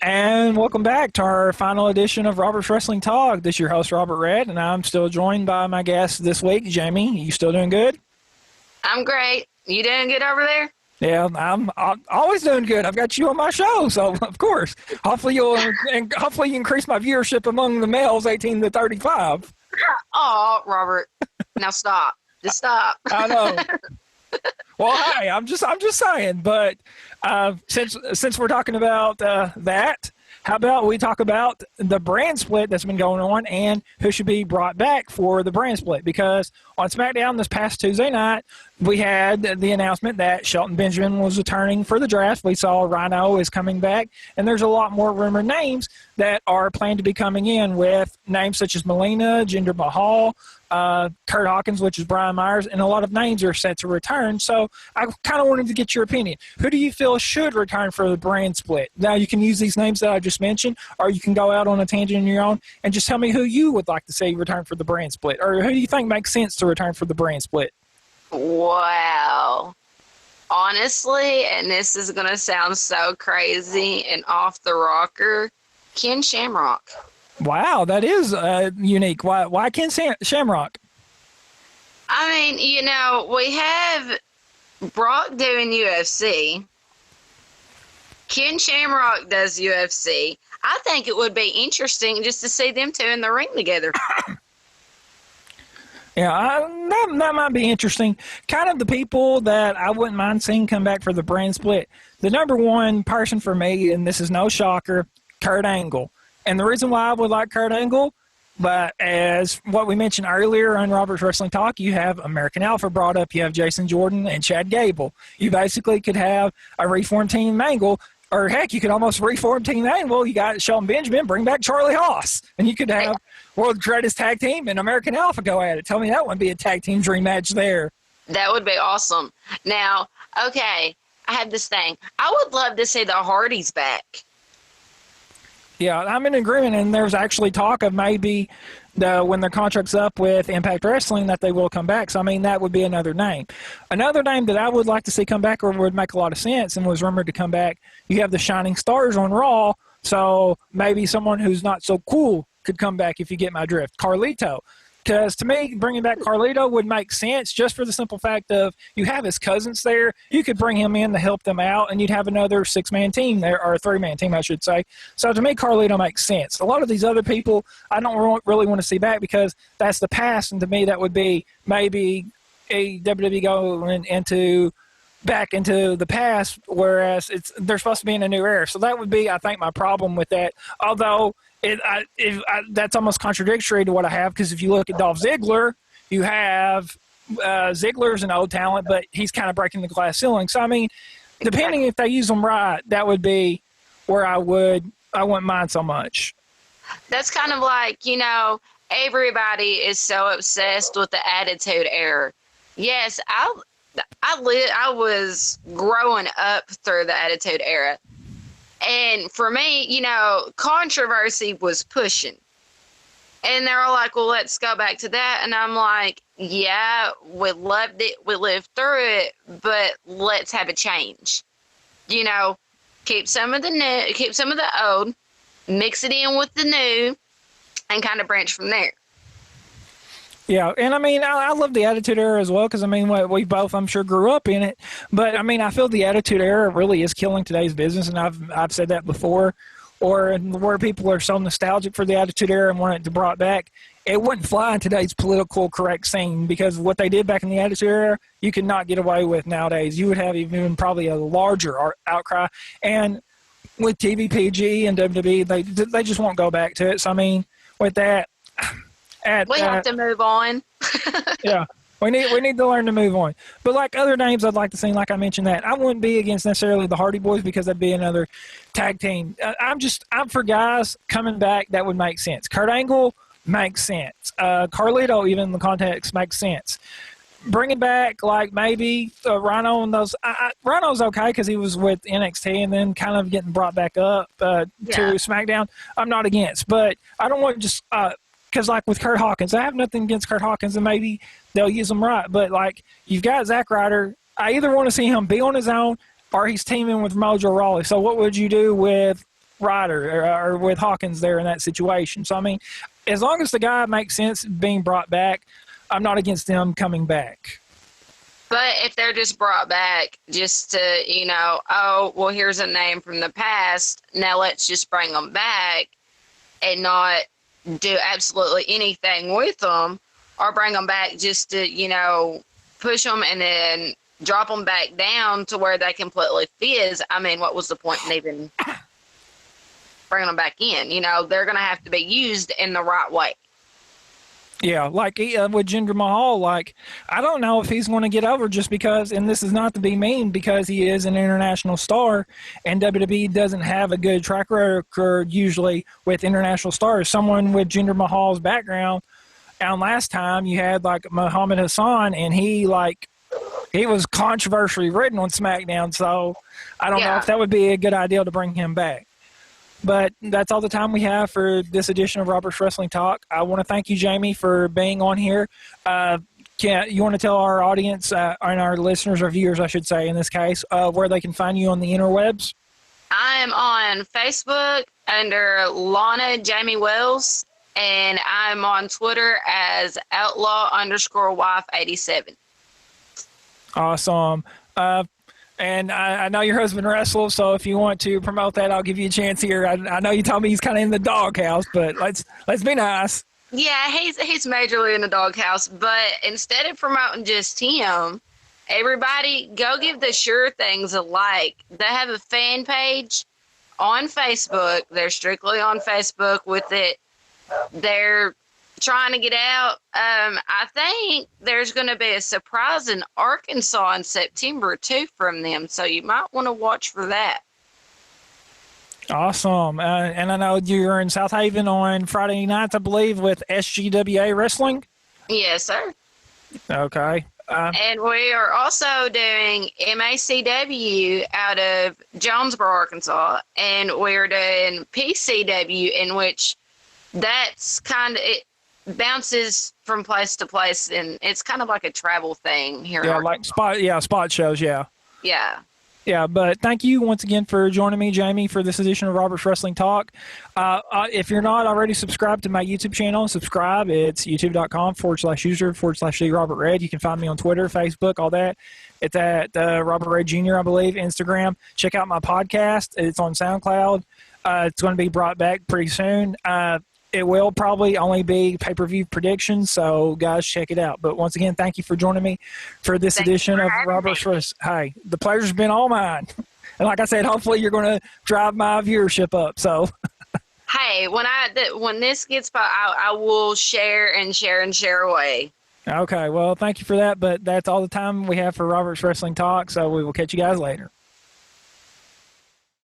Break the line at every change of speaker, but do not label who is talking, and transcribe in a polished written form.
And welcome back to our final edition of Robert's Rasslin Talk. This is your host, Robert Red, and I'm still joined by my guest this week, Jami. You still doing good?
I'm great. You doing good over there?
Yeah, I'm always doing good. I've got you on my show, so of course. Hopefully you increase my viewership among the males 18 to 35.
Oh, Robert. Now stop. Just stop.
I know. Well, hey, I'm just saying. But since we're talking about that, how about we talk about the brand split that's been going on and who should be brought back for the brand split? Because on SmackDown this past Tuesday night, we had the announcement that Shelton Benjamin was returning for the draft. We saw Rhino is coming back, and there's a lot more rumored names that are planned to be coming in, with names such as Melina, Jinder Mahal, Kurt Hawkins, which is Brian Myers, and a lot of names are set to return. So I kind of wanted to get your opinion. Who do you feel should return for the brand split? Now, you can use these names that I just mentioned, or you can go out on a tangent on your own and just tell me who you would like to see return for the brand split, or who do you think makes sense to return for the brand split?
Wow. Honestly, and this is going to sound so crazy and off the rocker, Ken Shamrock.
Wow, that is unique. Why Ken Shamrock?
I mean, we have Brock doing UFC. Ken Shamrock does UFC. I think it would be interesting just to see them two in the ring together.
Yeah, that might be interesting. Kind of the people that I wouldn't mind seeing come back for the brand split. The number one person for me, and this is no shocker, Kurt Angle. And the reason why I would like Kurt Angle, but as what we mentioned earlier on Robert's Rasslin Talk, you have American Alpha brought up. You have Jason Jordan and Chad Gable. You basically could have a reformed Team Angle, or heck, you could almost reform Team Angle. You got Shelton Benjamin, bring back Charlie Haas, and you could have World's Greatest Tag Team and American Alpha go at it. Tell me that wouldn't be a tag team dream match there.
That would be awesome. Now, okay, I have this thing. I would love to see the Hardys back.
Yeah, I'm in agreement, and there's actually talk of maybe when their contract's up with Impact Wrestling that they will come back. So, I mean, that would be another name. Another name that I would like to see come back, or would make a lot of sense and was rumored to come back, you have the Shining Stars on Raw, so maybe someone who's not so cool could come back, if you get my drift. Carlito. Because to me, bringing back Carlito would make sense just for the simple fact of you have his cousins there. You could bring him in to help them out, and you'd have another six-man team there, or a three-man team, I should say. So to me, Carlito makes sense. A lot of these other people I don't really want to see back because that's the past, and to me that would be maybe a WWE going back into the past, whereas they're supposed to be in a new era. So that would be, I think, my problem with that. Although that's almost contradictory to what I have, because if you look at Dolph Ziggler, you have Ziggler's an old talent, but he's kind of breaking the glass ceiling. So, I mean, depending if they use them right, that would be where I wouldn't mind so much.
That's kind of like, everybody is so obsessed with the Attitude Era. Yes, I was growing up through the Attitude Era. And for me, controversy was pushing. And they're all like, well, let's go back to that. And I'm like, yeah, we loved it. We lived through it, but let's have a change. Keep some of the new, keep some of the old, mix it in with the new, and kind of branch from there.
Yeah, and I mean, I love the Attitude Era as well, because, I mean, we both, I'm sure, grew up in it. But, I mean, I feel the Attitude Era really is killing today's business, and I've said that before. Or where people are so nostalgic for the Attitude Era and want it to brought back, it wouldn't fly in today's political correct scene, because what they did back in the Attitude Era, you could not get away with nowadays. You would have even probably a larger outcry. And with TVPG and WWE, they just won't go back to it. So, I mean, with that...
We have to move on.
Yeah, we need to learn to move on. But like other names I'd like to see, like I mentioned, that I wouldn't be against necessarily the Hardy Boys, because that'd be another tag team. I'm for guys coming back that would make sense. Kurt Angle makes sense. Carlito, even in the context, makes sense. Bringing back like maybe Rhino and those. Rhino's okay because he was with NXT and then kind of getting brought back up to SmackDown. I'm not against, but I don't want to just. Because, like, with Kurt Hawkins, I have nothing against Kurt Hawkins, and maybe they'll use him right. But, like, you've got Zack Ryder. I either want to see him be on his own or he's teaming with Mojo Rawley. So what would you do with Ryder or with Hawkins there in that situation. So, I mean, as long as the guy makes sense being brought back, I'm not against them coming back.
But if they're just brought back just to, oh, well, here's a name from the past, now let's just bring them back and not do absolutely anything with them, or bring them back just to, push them and then drop them back down to where they completely fizz. I mean, what was the point in even bringing them back in? They're going to have to be used in the right way.
Yeah, like with Jinder Mahal, like, I don't know if he's going to get over just because, and this is not to be mean, because he is an international star, and WWE doesn't have a good track record usually with international stars. Someone with Jinder Mahal's background, and last time you had like Muhammad Hassan, and he was controversially ridden on SmackDown, so I don't know if that would be a good idea to bring him back. But that's all the time we have for this edition of Robert's Wrestling Talk. I want to thank you, Jami, for being on here. You want to tell our audience and our listeners or viewers, I should say, in this case, where they can find you on the interwebs?
I'm on Facebook under Lana Jami Wells, and I'm on Twitter as Outlaw_wife87.
Awesome. And I know your husband wrestles, so if you want to promote that, I'll give you a chance here. I know you told me he's kind of in the doghouse, but let's be nice.
Yeah, he's majorly in the doghouse, but instead of promoting just him, everybody go give the Sure Things a like. They have a fan page on Facebook. They're strictly on Facebook with it. They're trying to get out. I think there's going to be a surprise in Arkansas in September too from them, so you might want to watch for that.
Awesome. And I know you're in South Haven on Friday nights, I believe, with SGWA Wrestling.
Yes, sir.
Okay.
And we are also doing MACW out of Jonesboro, Arkansas, and we're doing PCW, in which that's kind of it bounces from place to place, and it's kind of like a travel thing here.
Yeah, like spot shows. Yeah. Yeah, but thank you once again for joining me, Jami, for this edition of Robert's Wrestling Talk. If you're not already subscribed to my YouTube channel, subscribe. It's youtube.com/user/the Robert Red. You can find me on Twitter, Facebook, all that. It's at Robert Red Jr., I believe, Instagram. Check out my podcast. It's on SoundCloud. It's going to be brought back pretty soon. It will probably only be pay-per-view predictions, so guys, check it out. But once again, thank you for joining me for this edition of Robert's Wrestling. Hey, the pleasure's been all mine. And like I said, hopefully you're going to drive my viewership up. So,
hey, when this gets by, I will share away.
Okay, well, thank you for that. But that's all the time we have for Robert's Wrestling Talk, so we will catch you guys later.